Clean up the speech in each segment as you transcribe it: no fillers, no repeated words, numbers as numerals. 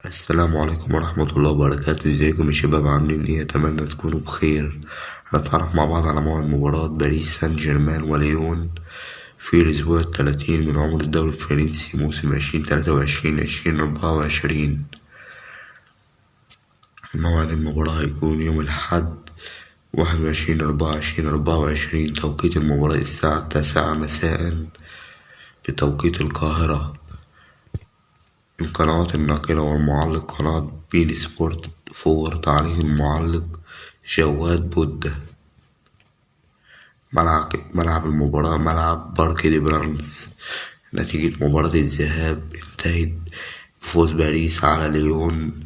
السلام عليكم ورحمة الله وبركاته. ازيكم يا شباب؟ عاملين ايه؟ اتمنى تكونوا بخير. هنتعرف مع بعض على موعد مباراة باريس سان جيرمان وليون في الأسبوع التلاتين من عمر الدوري الفرنسي موسم 2023-2024. موعد المباراة هيكون يوم الأحد 21/4/2024 توقيت المباراة الساعة 9 مساء بتوقيت القاهرة. القنوات الناقلة والمعلق قناة بين سبورت 4. تعليق المعلق جواد بودة. ملعب المباراة ملعب بارك دي برانس. نتيجة مباراة الذهاب انتهت بفوز باريس على ليون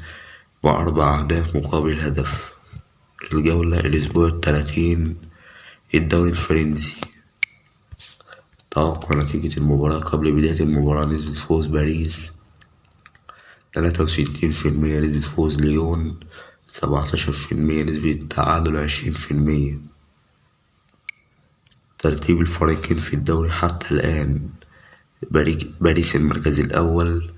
ب4 أهداف مقابل هدف. الجولة الأسبوع التلاتين الدوري الفرنسي. توقع نتيجة المباراة قبل بداية المباراة: نسبة فوز باريس 63%، نسبة فوز ليون 17%، نسبة تعادل 20%. ترتيب الفريقين في الدوري حتى الآن: باريس المركز الأول،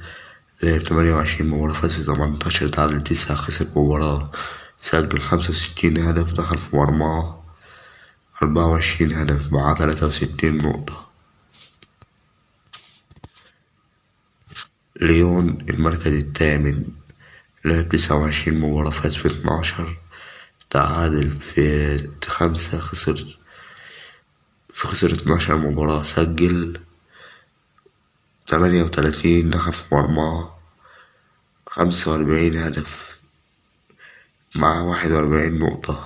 لعب 28 مباراة، فاز في 18، تعادل 9، خسر مباراة، سجل 65 هدف، دخل في مرماه 24 هدف، معاه 63 نقطة. ليون المركز الثامن، لعب 29 مباراة، فاز في 12، تعادل في 5، خسر 12 مباراة، سجل 38، دخل في مرماه 45 هدف، مع 41 نقطة.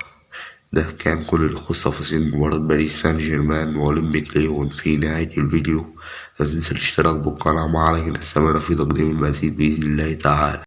ده كان كل اللي يخص تفاصيل مباراة باريس سان جيرمان وأولمبيك ليون. في نهاية الفيديو لا تنسى الاشتراك بالقناة، وعلينا نستمر في تقديم المزيد بإذن الله تعالى.